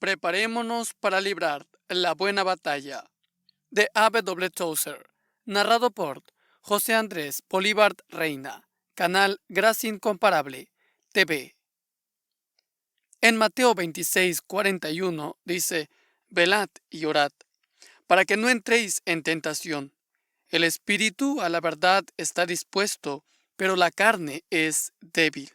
Preparémonos para librar la buena batalla. De A. W. Tozer. Narrado por José Andrés Bolívar Reina. Canal Gracia Incomparable. TV. En Mateo 26:41 dice: Velad y orad, para que no entréis en tentación. El espíritu a la verdad está dispuesto, pero la carne es débil.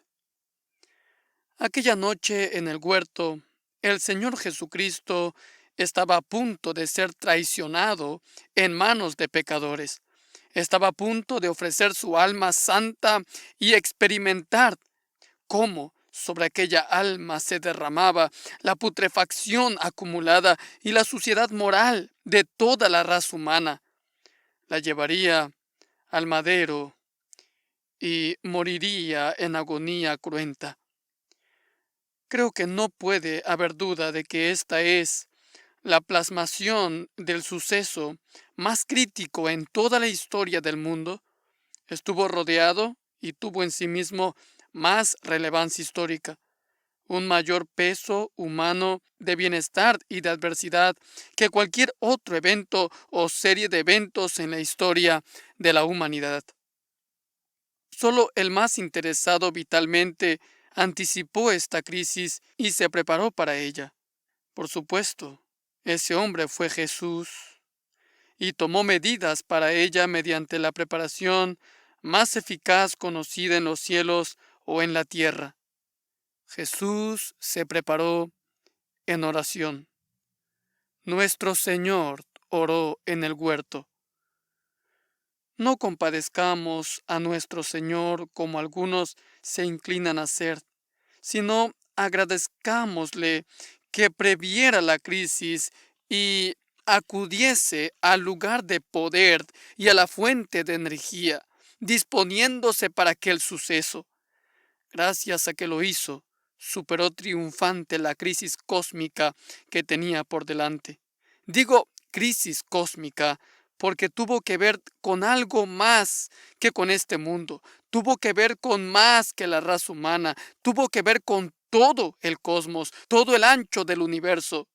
Aquella noche en el huerto, el Señor Jesucristo estaba a punto de ser traicionado en manos de pecadores. Estaba a punto de ofrecer su alma santa y experimentar cómo sobre aquella alma se derramaba la putrefacción acumulada y la suciedad moral de toda la raza humana. La llevaría al madero y moriría en agonía cruenta. Creo que no puede haber duda de que esta es la plasmación del suceso más crítico en toda la historia del mundo. Estuvo rodeado y tuvo en sí mismo más relevancia histórica, un mayor peso humano de bienestar y de adversidad que cualquier otro evento o serie de eventos en la historia de la humanidad. Solo el más interesado vitalmente anticipó esta crisis y se preparó para ella. Por supuesto, ese hombre fue Jesús y tomó medidas para ella mediante la preparación más eficaz conocida en los cielos o en la tierra. Jesús se preparó en oración. Nuestro Señor oró en el huerto. No compadezcamos a nuestro Señor como algunos se inclinan a hacer, sino agradezcámosle que previera la crisis y acudiese al lugar de poder y a la fuente de energía, disponiéndose para aquel suceso. Gracias a que lo hizo, superó triunfante la crisis cósmica que tenía por delante. Digo crisis cósmica porque tuvo que ver con algo más que con este mundo, tuvo que ver con más que la raza humana, tuvo que ver con todo el cosmos, todo el ancho del universo.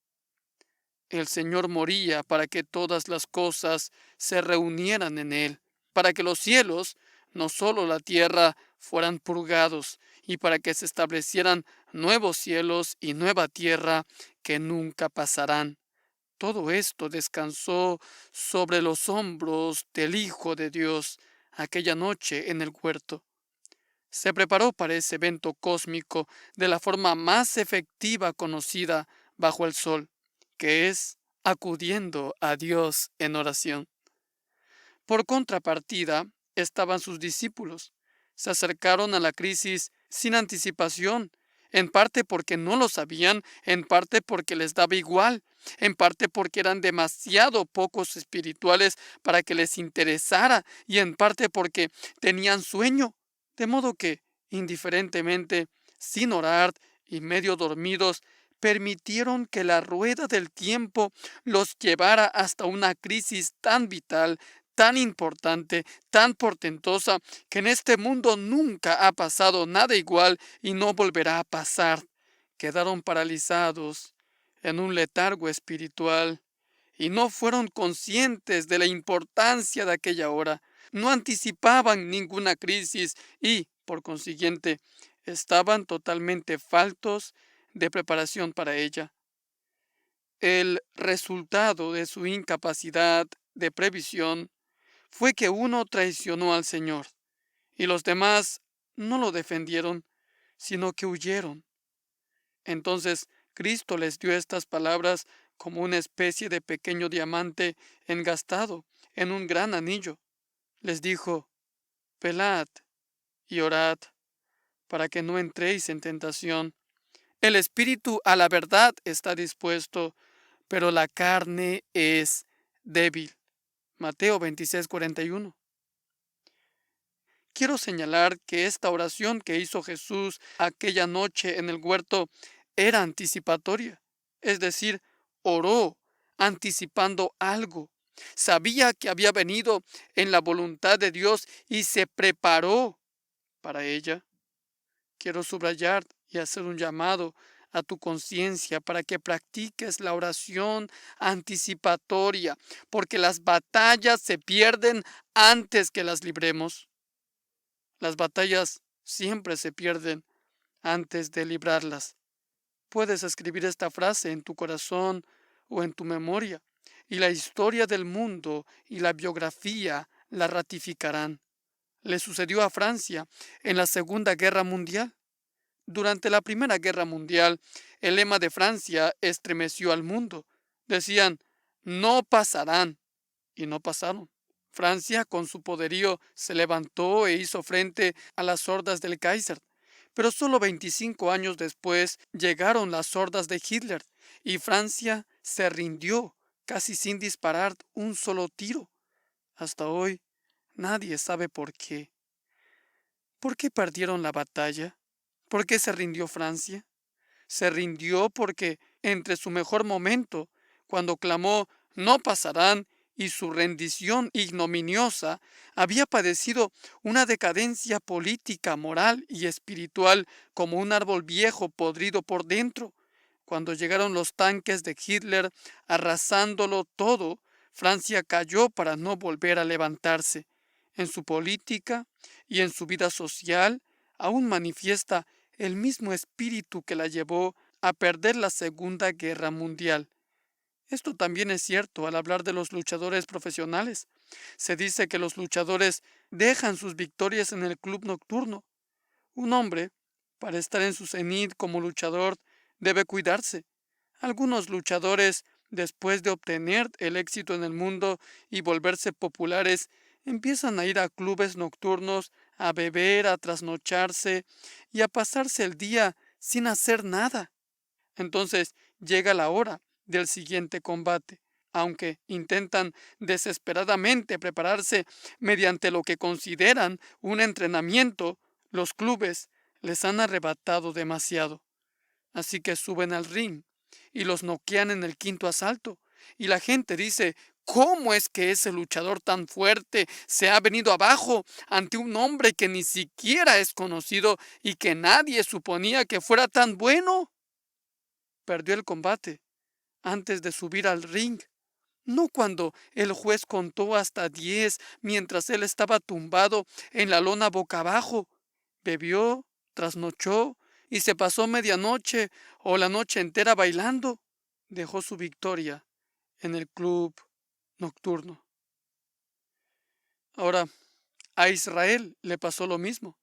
El Señor moría para que todas las cosas se reunieran en Él, para que los cielos, no solo la tierra, fueran purgados, y para que se establecieran nuevos cielos y nueva tierra que nunca pasarán. Todo esto descansó sobre los hombros del Hijo de Dios aquella noche en el huerto. Se preparó para ese evento cósmico de la forma más efectiva conocida bajo el sol, que es acudiendo a Dios en oración. Por contrapartida, estaban sus discípulos. Se acercaron a la crisis sin anticipación, en parte porque no lo sabían, en parte porque les daba igual, en parte porque eran demasiado pocos espirituales para que les interesara y en parte porque tenían sueño, de modo que, indiferentemente, sin orar y medio dormidos, permitieron que la rueda del tiempo los llevara hasta una crisis tan vital, tan importante, tan portentosa, que en este mundo nunca ha pasado nada igual y no volverá a pasar. Quedaron paralizados en un letargo espiritual y no fueron conscientes de la importancia de aquella hora. No anticipaban ninguna crisis y, por consiguiente, estaban totalmente faltos de preparación para ella. El resultado de su incapacidad de previsión fue que uno traicionó al Señor y los demás no lo defendieron, sino que huyeron. Entonces Cristo les dio estas palabras como una especie de pequeño diamante engastado en un gran anillo. Les dijo: velad y orad para que no entréis en tentación. El espíritu a la verdad está dispuesto, pero la carne es débil. Mateo 26:41. Quiero señalar que esta oración que hizo Jesús aquella noche en el huerto era anticipatoria, es decir, oró anticipando algo. Sabía que había venido en la voluntad de Dios y se preparó para ella. Quiero subrayar y hacer un llamado a tu conciencia para que practiques la oración anticipatoria, porque las batallas se pierden antes que las libremos. Las batallas siempre se pierden antes de librarlas. Puedes escribir esta frase en tu corazón o en tu memoria, y la historia del mundo y la biografía la ratificarán. Le sucedió a Francia en la Segunda Guerra Mundial. Durante la Primera Guerra Mundial, el lema de Francia estremeció al mundo. Decían, no pasarán, y no pasaron. Francia, con su poderío, se levantó e hizo frente a las hordas del Kaiser. Pero solo 25 años después llegaron las hordas de Hitler y Francia se rindió casi sin disparar un solo tiro. Hasta hoy, nadie sabe por qué. ¿Por qué perdieron la batalla? ¿Por qué se rindió Francia? Se rindió porque entre su mejor momento, cuando clamó no pasarán, y su rendición ignominiosa, había padecido una decadencia política, moral y espiritual como un árbol viejo podrido por dentro. Cuando llegaron los tanques de Hitler arrasándolo todo, Francia cayó para no volver a levantarse. En su política y en su vida social aún manifiesta el mismo espíritu que la llevó a perder la Segunda Guerra Mundial. Esto también es cierto al hablar de los luchadores profesionales. Se dice que los luchadores dejan sus victorias en el club nocturno. Un hombre, para estar en su cenit como luchador, debe cuidarse. Algunos luchadores, después de obtener el éxito en el mundo y volverse populares, empiezan a ir a clubes nocturnos, a beber, a trasnocharse y a pasarse el día sin hacer nada. Entonces llega la hora del siguiente combate. Aunque intentan desesperadamente prepararse mediante lo que consideran un entrenamiento, los clubes les han arrebatado demasiado. Así que suben al ring y los noquean en el quinto asalto. Y la gente dice, ¿cómo es que ese luchador tan fuerte se ha venido abajo ante un hombre que ni siquiera es conocido y que nadie suponía que fuera tan bueno? Perdió el combate antes de subir al ring, no cuando el juez contó hasta 10 mientras él estaba tumbado en la lona boca abajo. Bebió, trasnochó y se pasó medianoche o la noche entera bailando. Dejó su victoria en el club nocturno. Ahora, a Israel le pasó lo mismo.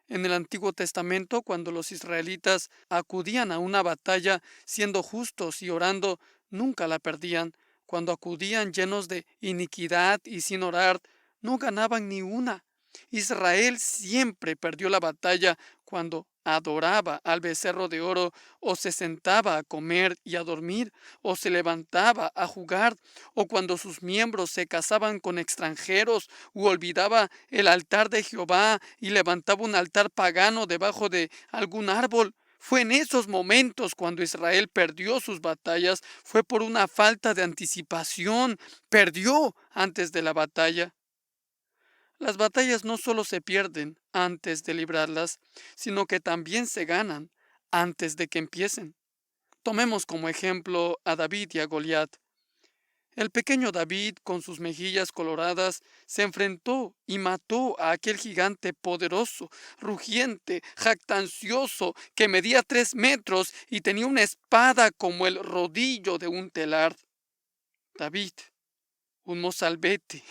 En el Antiguo Testamento, cuando los israelitas acudían a una batalla siendo justos y orando, nunca la perdían. Cuando acudían llenos de iniquidad y sin orar, no ganaban ni una. Israel siempre perdió la batalla cuando adoraba al becerro de oro, o se sentaba a comer y a dormir, o se levantaba a jugar, o cuando sus miembros se casaban con extranjeros, u olvidaba el altar de Jehová y levantaba un altar pagano debajo de algún árbol. Fue en esos momentos cuando Israel perdió sus batallas, fue por una falta de anticipación, perdió antes de la batalla. Las batallas no solo se pierden antes de librarlas, sino que también se ganan antes de que empiecen. Tomemos como ejemplo a David y a Goliat. El pequeño David, con sus mejillas coloradas, se enfrentó y mató a aquel gigante poderoso, rugiente, jactancioso, que medía 3 metros y tenía una espada como el rodillo de un telar. David, un mozalbete,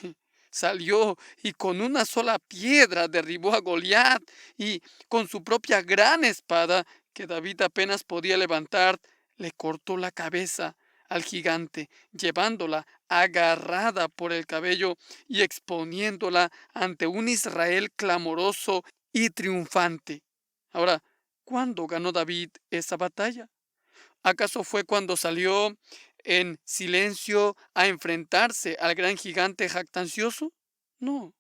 salió y con una sola piedra derribó a Goliat, y con su propia gran espada, que David apenas podía levantar, le cortó la cabeza al gigante, llevándola agarrada por el cabello y exponiéndola ante un Israel clamoroso y triunfante. Ahora, ¿cuándo ganó David esa batalla? ¿Acaso fue cuando salió en silencio a enfrentarse al gran gigante jactancioso? No.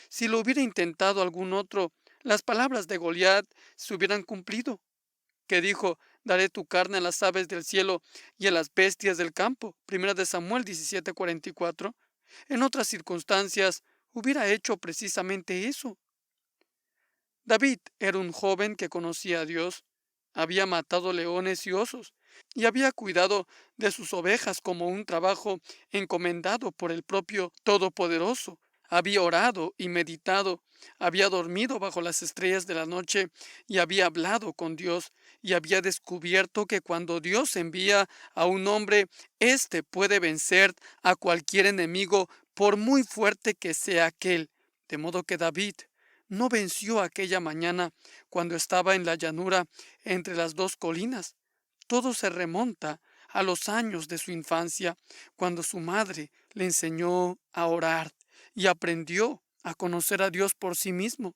Si lo hubiera intentado algún otro, las palabras de Goliat se hubieran cumplido, que dijo, daré tu carne a las aves del cielo y a las bestias del campo. Primera de Samuel 17:44. En otras circunstancias, hubiera hecho precisamente eso. David era un joven que conocía a Dios. había matado leones y osos, y había cuidado de sus ovejas como un trabajo encomendado por el propio Todopoderoso. Había orado y meditado, había dormido bajo las estrellas de la noche y había hablado con Dios, y había descubierto que cuando Dios envía a un hombre, éste puede vencer a cualquier enemigo, por muy fuerte que sea aquel. De modo que David no venció aquella mañana cuando estaba en la llanura entre las dos colinas. Todo se remonta a los años de su infancia, cuando su madre le enseñó a orar y aprendió a conocer a Dios por sí mismo.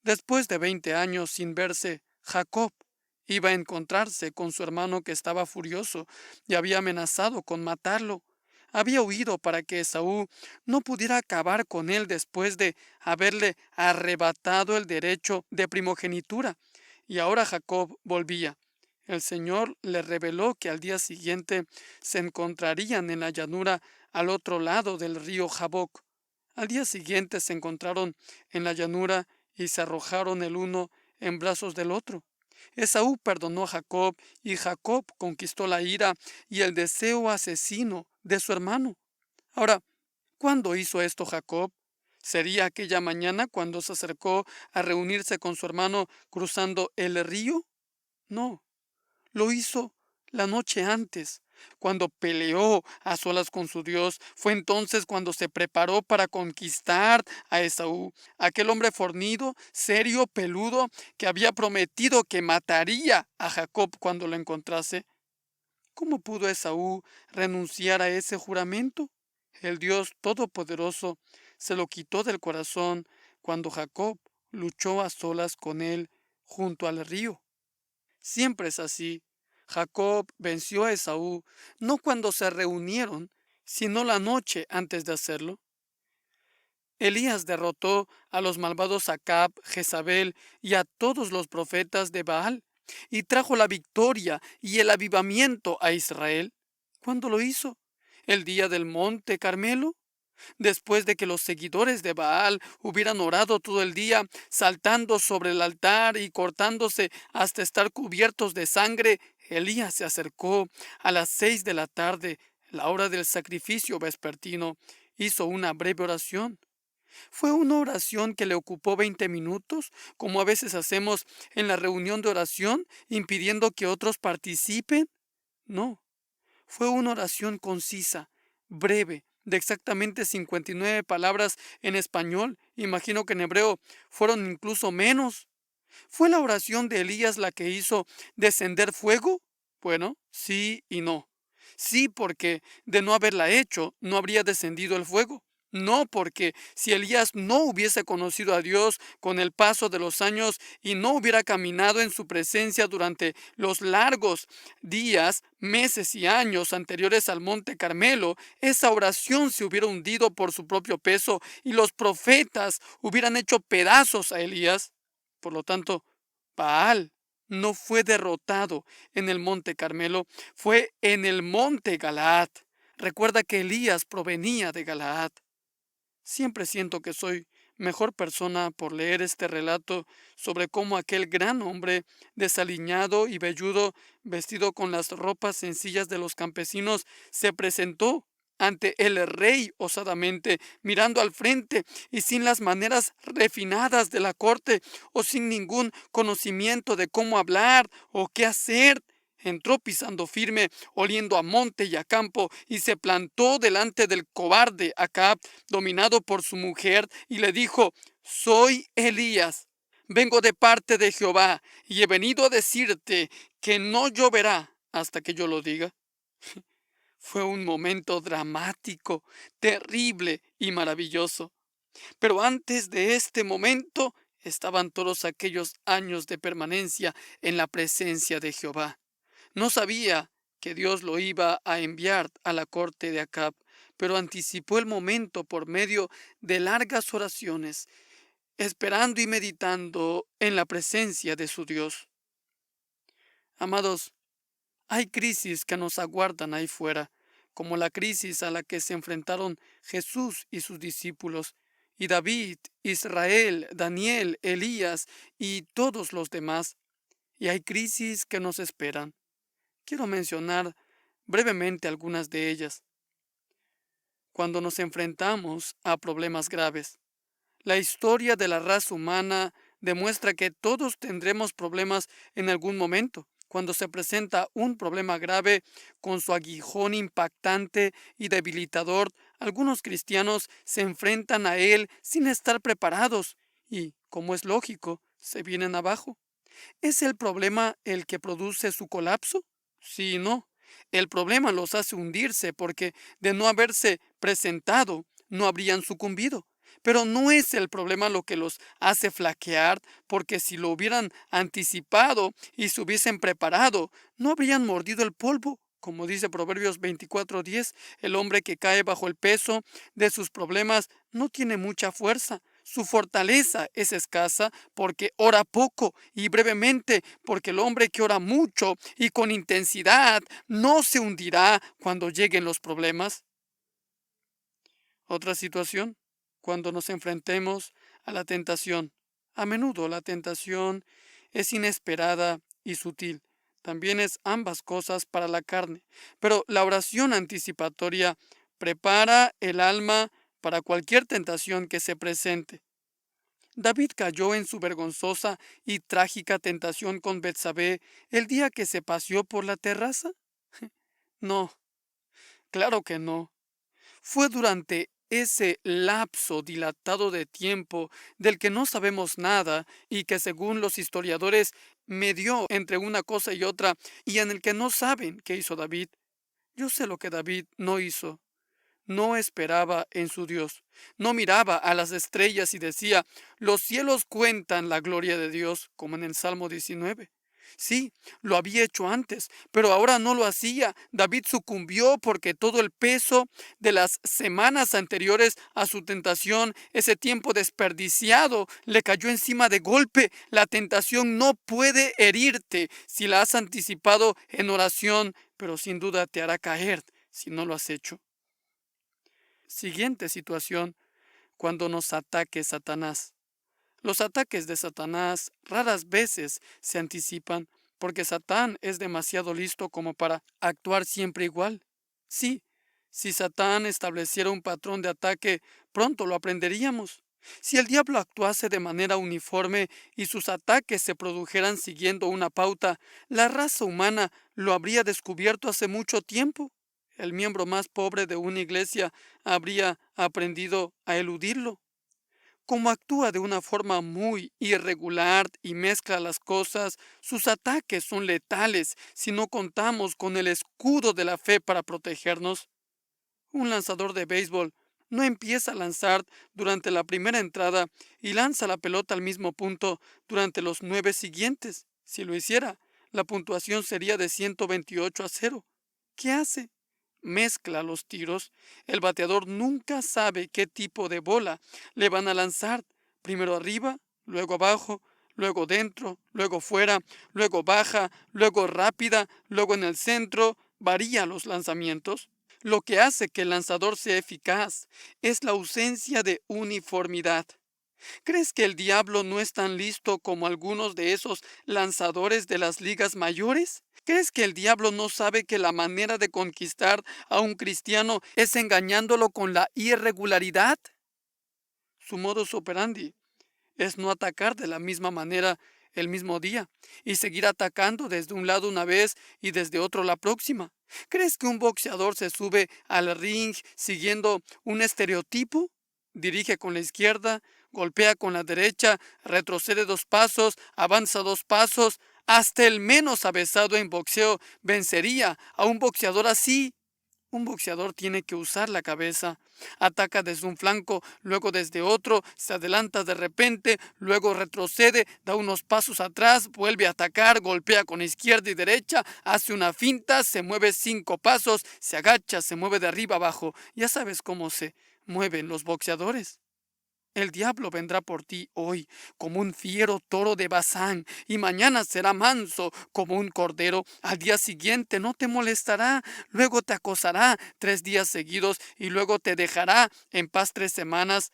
Después de 20 años sin verse, Jacob iba a encontrarse con su hermano, que estaba furioso y había amenazado con matarlo. Había huido para que Esaú no pudiera acabar con él después de haberle arrebatado el derecho de primogenitura. Y ahora Jacob volvía. El Señor le reveló que al día siguiente se encontrarían en la llanura al otro lado del río Jaboc. Al día siguiente se encontraron en la llanura y se arrojaron el uno en brazos del otro. Esaú perdonó a Jacob, y Jacob conquistó la ira y el deseo asesino de su hermano. Ahora, ¿cuándo hizo esto Jacob? ¿Sería aquella mañana cuando se acercó a reunirse con su hermano cruzando el río? No, lo hizo la noche antes, cuando peleó a solas con su Dios. Fue entonces cuando se preparó para conquistar a Esaú, aquel hombre fornido, serio, peludo, que había prometido que mataría a Jacob cuando lo encontrase. ¿Cómo pudo Esaú renunciar a ese juramento? El Dios Todopoderoso se lo quitó del corazón cuando Jacob luchó a solas con él junto al río. Siempre es así. Jacob venció a Esaú, no cuando se reunieron, sino la noche antes de hacerlo. Elías derrotó a los malvados Acab, Jezabel y a todos los profetas de Baal, y trajo la victoria y el avivamiento a Israel. ¿Cuándo lo hizo? ¿El día del monte Carmelo? Después de que los seguidores de Baal hubieran orado todo el día, saltando sobre el altar y cortándose hasta estar cubiertos de sangre, Elías se acercó a las 6 de la tarde, la hora del sacrificio vespertino. Hizo una breve oración. ¿Fue una oración que le ocupó 20 minutos, como a veces hacemos en la reunión de oración, impidiendo que otros participen? No. Fue una oración concisa, breve, de exactamente 59 palabras en español. Imagino que en hebreo fueron incluso menos. ¿Fue la oración de Elías la que hizo descender fuego? Bueno, sí y no. Sí, porque de no haberla hecho, no habría descendido el fuego. No, porque si Elías no hubiese conocido a Dios con el paso de los años y no hubiera caminado en su presencia durante los largos días, meses y años anteriores al monte Carmelo, esa oración se hubiera hundido por su propio peso y los profetas hubieran hecho pedazos a Elías. Por lo tanto, Baal no fue derrotado en el monte Carmelo, fue en el monte Galaad. Recuerda que Elías provenía de Galaad. Siempre siento que soy mejor persona por leer este relato sobre cómo aquel gran hombre, desaliñado y velludo, vestido con las ropas sencillas de los campesinos, se presentó ante el rey osadamente, mirando al frente y sin las maneras refinadas de la corte, o sin ningún conocimiento de cómo hablar o qué hacer. Entró pisando firme, oliendo a monte y a campo, y se plantó delante del cobarde Acab, dominado por su mujer, y le dijo: «Soy Elías, vengo de parte de Jehová, y he venido a decirte que no lloverá hasta que yo lo diga». Fue un momento dramático, terrible y maravilloso. Pero antes de este momento estaban todos aquellos años de permanencia en la presencia de Jehová. No sabía que Dios lo iba a enviar a la corte de Acab, pero anticipó el momento por medio de largas oraciones, esperando y meditando en la presencia de su Dios. Amados, hay crisis que nos aguardan ahí fuera, como la crisis a la que se enfrentaron Jesús y sus discípulos, y David, Israel, Daniel, Elías y todos los demás. y hay crisis que nos esperan. Quiero mencionar brevemente algunas de ellas. Cuando nos enfrentamos a problemas graves, la historia de la raza humana demuestra que todos tendremos problemas en algún momento. Cuando se presenta un problema grave con su aguijón impactante y debilitador, algunos cristianos se enfrentan a él sin estar preparados y, como es lógico, se vienen abajo. ¿Es el problema el que produce su colapso? Sí y no. El problema los hace hundirse porque de no haberse presentado, no habrían sucumbido. Pero no es el problema lo que los hace flaquear, porque si lo hubieran anticipado y se hubiesen preparado, no habrían mordido el polvo. Como dice Proverbios 24:10, el hombre que cae bajo el peso de sus problemas no tiene mucha fuerza. Su fortaleza es escasa porque ora poco y brevemente, porque el hombre que ora mucho y con intensidad no se hundirá cuando lleguen los problemas. Otra situación, cuando nos enfrentemos a la tentación. A menudo la tentación es inesperada y sutil. También es ambas cosas para la carne. Pero la oración anticipatoria prepara el alma para cualquier tentación que se presente. David cayó en su vergonzosa y trágica tentación con Betsabé el día que se paseó por la terraza. No, claro que no. Fue durante ese lapso dilatado de tiempo del que no sabemos nada y que según los historiadores medió entre una cosa y otra y en el que no saben qué hizo David. Yo sé lo que David no hizo. No esperaba en su Dios. No miraba a las estrellas y decía, los cielos cuentan la gloria de Dios, como en el Salmo 19. Sí, lo había hecho antes, pero ahora no lo hacía. David sucumbió porque todo el peso de las semanas anteriores a su tentación, ese tiempo desperdiciado, le cayó encima de golpe. La tentación no puede herirte si la has anticipado en oración, pero sin duda te hará caer si no lo has hecho. Siguiente situación, cuando nos ataque Satanás. Los ataques de Satanás raras veces se anticipan porque Satán es demasiado listo como para actuar siempre igual. Sí, si Satán estableciera un patrón de ataque, pronto lo aprenderíamos. Si el diablo actuase de manera uniforme y sus ataques se produjeran siguiendo una pauta, la raza humana lo habría descubierto hace mucho tiempo. El miembro más pobre de una iglesia habría aprendido a eludirlo. Como actúa de una forma muy irregular y mezcla las cosas, sus ataques son letales si no contamos con el escudo de la fe para protegernos. Un lanzador de béisbol no empieza a lanzar durante la primera entrada y lanza la pelota al mismo punto durante los 9 siguientes. Si lo hiciera, la puntuación sería de 128-0. ¿Qué hace? Mezcla los tiros. El bateador nunca sabe qué tipo de bola le van a lanzar. Primero arriba, luego abajo, luego dentro, luego fuera, luego baja, luego rápida, luego en el centro. Varía los lanzamientos. Lo que hace que el lanzador sea eficaz es la ausencia de uniformidad. ¿Crees que el diablo no es tan listo como algunos de esos lanzadores de las ligas mayores? ¿Crees que el diablo no sabe que la manera de conquistar a un cristiano es engañándolo con la irregularidad? Su modus operandi es no atacar de la misma manera el mismo día y seguir atacando desde un lado una vez y desde otro la próxima. ¿Crees que un boxeador se sube al ring siguiendo un estereotipo? Dirige con la izquierda, golpea con la derecha, retrocede 2 pasos, avanza 2 pasos. Hasta el menos avesado en boxeo vencería a un boxeador así. Un boxeador tiene que usar la cabeza. Ataca desde un flanco, luego desde otro, se adelanta de repente, luego retrocede, da unos pasos atrás, vuelve a atacar, golpea con izquierda y derecha, hace una finta, se mueve 5 pasos, se agacha, se mueve de arriba abajo. Ya sabes cómo se mueven los boxeadores. El diablo vendrá por ti hoy como un fiero toro de Bazán, y mañana será manso como un cordero. Al día siguiente no te molestará, luego te acosará 3 días seguidos y luego te dejará en paz 3 semanas.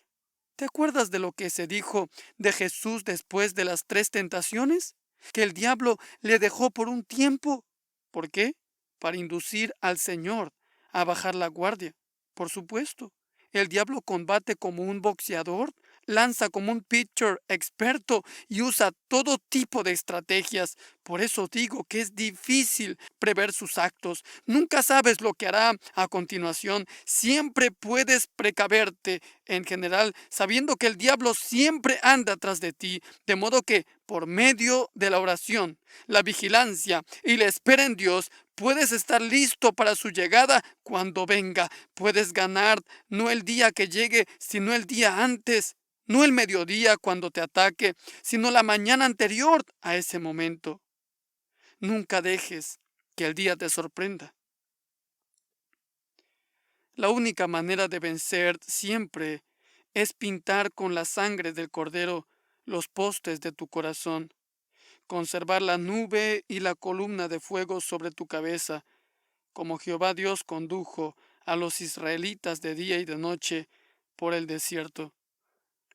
¿Te acuerdas de lo que se dijo de Jesús después de las 3 tentaciones? que el diablo le dejó por un tiempo. ¿Por qué? Para inducir al Señor a bajar la guardia. Por supuesto, el diablo combate como un boxeador, lanza como un pitcher experto y usa todo tipo de estrategias. Por eso digo que es difícil prever sus actos. Nunca sabes lo que hará a continuación. Siempre puedes precaverte, en general, sabiendo que el diablo siempre anda tras de ti, de modo que por medio de la oración, la vigilancia y la espera en Dios, puedes estar listo para su llegada cuando venga. Puedes ganar no el día que llegue, sino el día antes. No el mediodía cuando te ataque, sino la mañana anterior a ese momento. Nunca dejes que el día te sorprenda. La única manera de vencer siempre es pintar con la sangre del Cordero los postes de tu corazón, conservar la nube y la columna de fuego sobre tu cabeza, como Jehová Dios condujo a los israelitas de día y de noche por el desierto.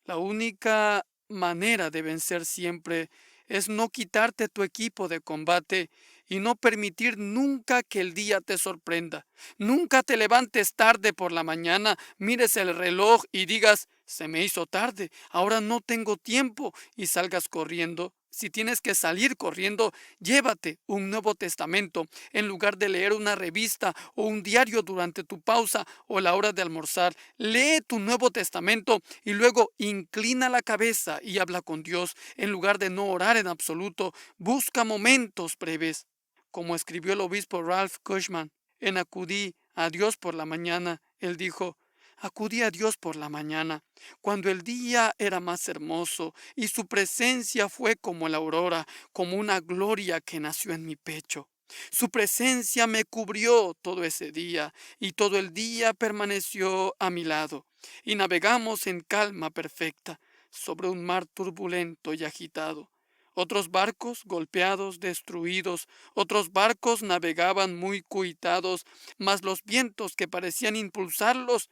La única manera de vencer siempre es no quitarte tu equipo de combate y no permitir nunca que el día te sorprenda. Nunca te levantes tarde por la mañana, mires el reloj y digas, se me hizo tarde, ahora no tengo tiempo, y salgas corriendo. Si tienes que salir corriendo, llévate un Nuevo Testamento en lugar de leer una revista o un diario durante tu pausa o la hora de almorzar. Lee tu Nuevo Testamento y luego inclina la cabeza y habla con Dios en lugar de no orar en absoluto. Busca momentos breves. Como escribió el obispo Ralph Cushman, en Acudí a Dios por la mañana, él dijo, acudí a Dios por la mañana, cuando el día era más hermoso y su presencia fue como la aurora, como una gloria que nació en mi pecho. Su presencia me cubrió todo ese día y todo el día permaneció a mi lado y navegamos en calma perfecta sobre un mar turbulento y agitado. Otros barcos golpeados, destruidos, otros barcos navegaban muy cuitados, mas los vientos que parecían impulsarlos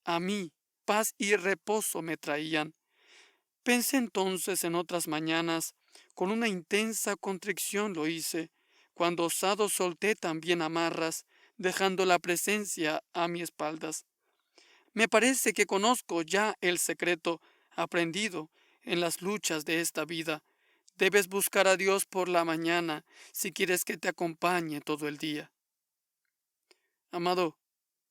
a mí, paz y reposo me traían. Pensé entonces en otras mañanas, con una intensa contrición lo hice, cuando osado solté también amarras, dejando la presencia a mis espaldas. Me parece que conozco ya el secreto aprendido en las luchas de esta vida. Debes buscar a Dios por la mañana si quieres que te acompañe todo el día. Amado,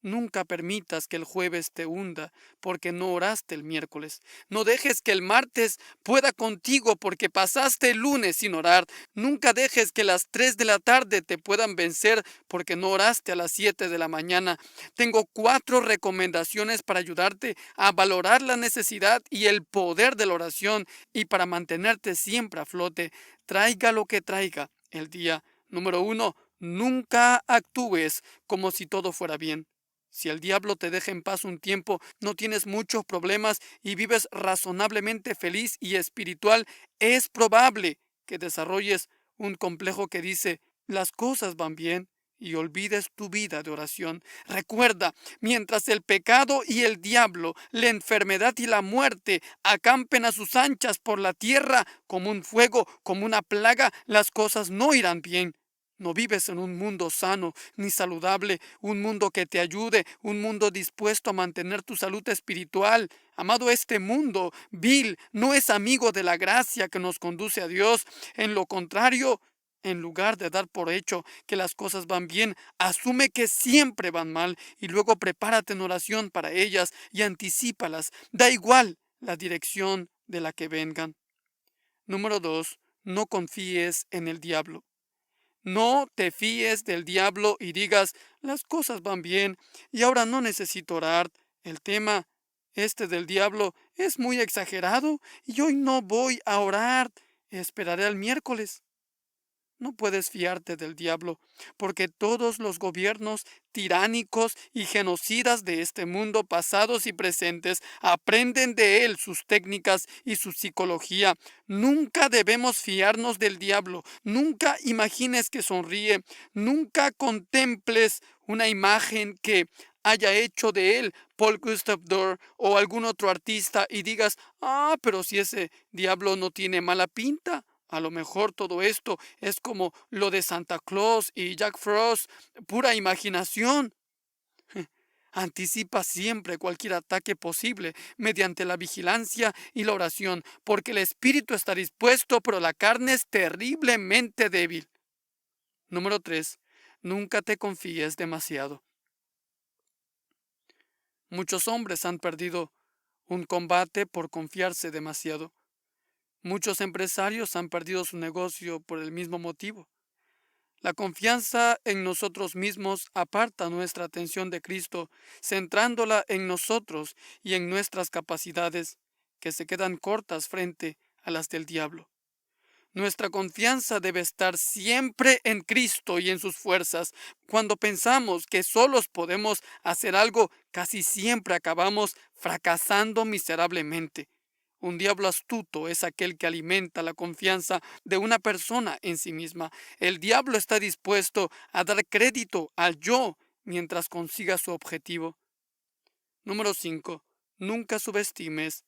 nunca permitas que el jueves te hunda porque no oraste el miércoles. No dejes que el martes pueda contigo porque pasaste el lunes sin orar. Nunca dejes que las 3 de la tarde te puedan vencer porque no oraste a las 7 de la mañana. Tengo 4 recomendaciones para ayudarte a valorar la necesidad y el poder de la oración y para mantenerte siempre a flote. Traiga lo que traiga el día. Número 1. Nunca actúes como si todo fuera bien. Si el diablo te deja en paz un tiempo, no tienes muchos problemas y vives razonablemente feliz y espiritual, es probable que desarrolles un complejo que dice, las cosas van bien, y olvides tu vida de oración. Recuerda, mientras el pecado y el diablo, la enfermedad y la muerte acampen a sus anchas por la tierra como un fuego, como una plaga, las cosas no irán bien. No vives en un mundo sano ni saludable, un mundo que te ayude, un mundo dispuesto a mantener tu salud espiritual. Amado, este mundo vil no es amigo de la gracia que nos conduce a Dios. En lo contrario, en lugar de dar por hecho que las cosas van bien, asume que siempre van mal y luego prepárate en oración para ellas y anticípalas. Da igual la dirección de la que vengan. Número 2. No confíes en el diablo. No te fíes del diablo y digas, las cosas van bien y ahora no necesito orar. El tema del diablo es muy exagerado y hoy no voy a orar. Esperaré al miércoles. No puedes fiarte del diablo, porque todos los gobiernos tiránicos y genocidas de este mundo, pasados y presentes, aprenden de él sus técnicas y su psicología. Nunca debemos fiarnos del diablo. Nunca imagines que sonríe. Nunca contemples una imagen que haya hecho de él Paul Gustav Dorr o algún otro artista y digas, pero si ese diablo no tiene mala pinta. A lo mejor todo esto es como lo de Santa Claus y Jack Frost, pura imaginación. Anticipa siempre cualquier ataque posible mediante la vigilancia y la oración, porque el espíritu está dispuesto, pero la carne es terriblemente débil. Número 3. Nunca te confíes demasiado. Muchos hombres han perdido un combate por confiarse demasiado. Muchos empresarios han perdido su negocio por el mismo motivo. La confianza en nosotros mismos aparta nuestra atención de Cristo, centrándola en nosotros y en nuestras capacidades, que se quedan cortas frente a las del diablo. Nuestra confianza debe estar siempre en Cristo y en sus fuerzas. Cuando pensamos que solos podemos hacer algo, casi siempre acabamos fracasando miserablemente. Un diablo astuto es aquel que alimenta la confianza de una persona en sí misma. El diablo está dispuesto a dar crédito al yo mientras consiga su objetivo. Número 5. Nunca subestimes.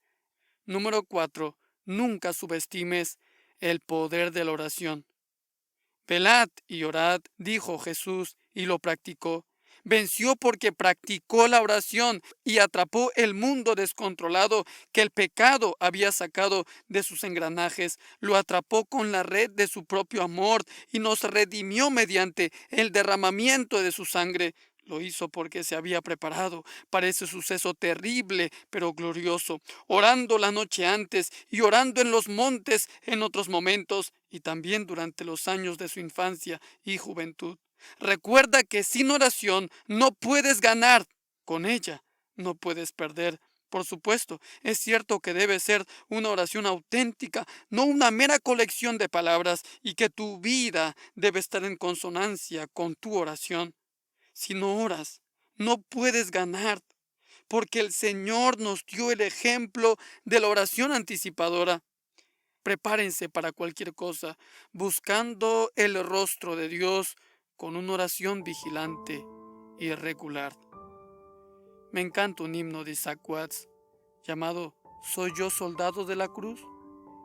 Número 4. Nunca subestimes el poder de la oración. Velad y orad, dijo Jesús, y lo practicó. Venció porque practicó la oración y atrapó el mundo descontrolado que el pecado había sacado de sus engranajes. Lo atrapó con la red de su propio amor y nos redimió mediante el derramamiento de su sangre. Lo hizo porque se había preparado para ese suceso terrible pero glorioso, orando la noche antes y orando en los montes en otros momentos y también durante los años de su infancia y juventud. Recuerda que sin oración no puedes ganar, con ella no puedes perder. Por supuesto, es cierto que debe ser una oración auténtica, no una mera colección de palabras, y que tu vida debe estar en consonancia con tu oración. Si no oras, no puedes ganar, porque el Señor nos dio el ejemplo de la oración anticipadora. Prepárense para cualquier cosa, buscando el rostro de Dios con una oración vigilante y regular. Me encanta un himno de Isaac Watts llamado ¿Soy yo soldado de la cruz?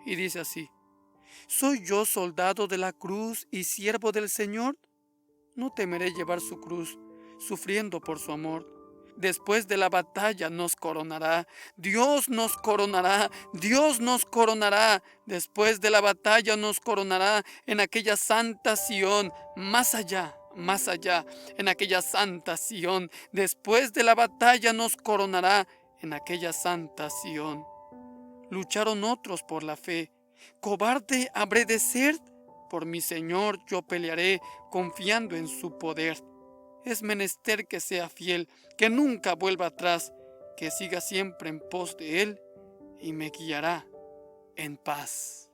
Y dice así: ¿soy yo soldado de la cruz y siervo del Señor? No temeré llevar su cruz, sufriendo por su amor. Después de la batalla nos coronará, Dios nos coronará, Dios nos coronará. Después de la batalla nos coronará en aquella santa Sión, más allá, en aquella santa Sión. Después de la batalla nos coronará en aquella santa Sión. Lucharon otros por la fe. ¿Cobarde habré de ser? Por mi Señor yo pelearé, confiando en su poder. Es menester que sea fiel, que nunca vuelva atrás, que siga siempre en pos de Él y me guiará en paz.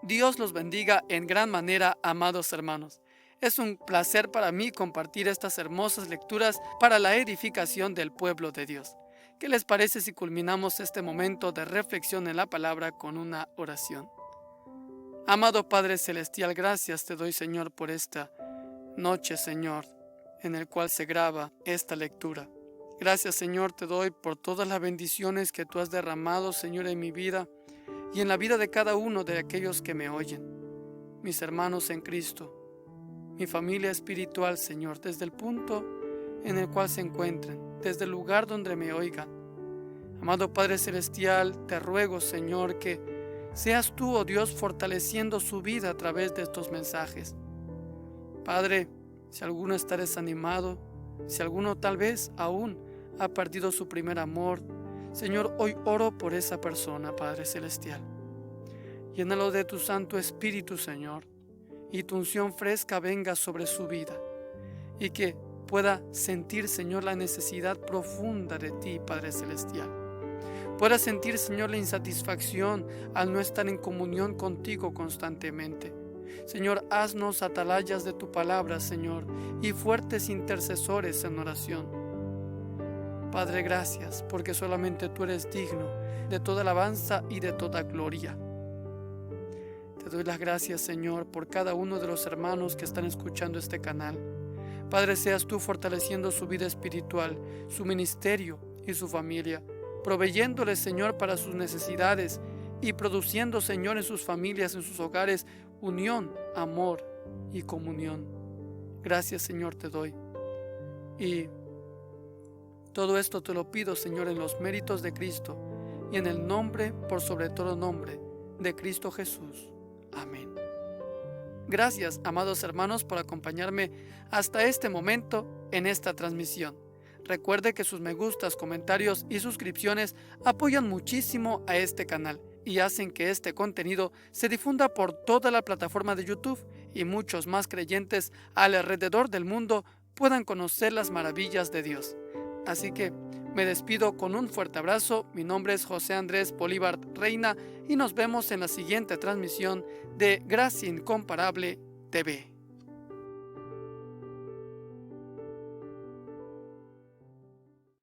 Dios los bendiga en gran manera, amados hermanos. Es un placer para mí compartir estas hermosas lecturas para la edificación del pueblo de Dios. ¿Qué les parece si culminamos este momento de reflexión en la palabra con una oración? Amado Padre Celestial, gracias te doy, Señor, por esta noche, Señor, en el cual se graba esta lectura. Gracias, Señor, te doy por todas las bendiciones que tú has derramado, Señor, en mi vida y en la vida de cada uno de aquellos que me oyen. Mis hermanos en Cristo, mi familia espiritual, Señor, desde el punto en el cual se encuentren, desde el lugar donde me oigan. Amado Padre Celestial, te ruego, Señor, que seas tú, oh Dios, fortaleciendo su vida a través de estos mensajes. Padre, si alguno está desanimado, si alguno tal vez aún ha perdido su primer amor, Señor, hoy oro por esa persona, Padre Celestial. Llénalo de tu Santo Espíritu, Señor, y tu unción fresca venga sobre su vida, y que pueda sentir, Señor, la necesidad profunda de ti, Padre Celestial. Pueda sentir, Señor, la insatisfacción al no estar en comunión contigo constantemente. Señor, haznos atalayas de tu palabra, Señor, y fuertes intercesores en oración. Padre, gracias, porque solamente tú eres digno de toda alabanza y de toda gloria. Te doy las gracias, Señor, por cada uno de los hermanos que están escuchando este canal. Padre, seas tú fortaleciendo su vida espiritual, su ministerio y su familia. proveyéndoles, Señor, para sus necesidades y produciendo, Señor, en sus familias, en sus hogares, unión, amor y comunión. Gracias, Señor, te doy. Y todo esto te lo pido, Señor, en los méritos de Cristo y en el nombre, por sobre todo nombre, de Cristo Jesús. Amén. Gracias, amados hermanos, por acompañarme hasta este momento en esta transmisión. Recuerde que sus me gustas, comentarios y suscripciones apoyan muchísimo a este canal y hacen que este contenido se difunda por toda la plataforma de YouTube y muchos más creyentes alrededor del mundo puedan conocer las maravillas de Dios. Así que me despido con un fuerte abrazo. Mi nombre es José Andrés Políbart Reina y nos vemos en la siguiente transmisión de Gracia Incomparable TV.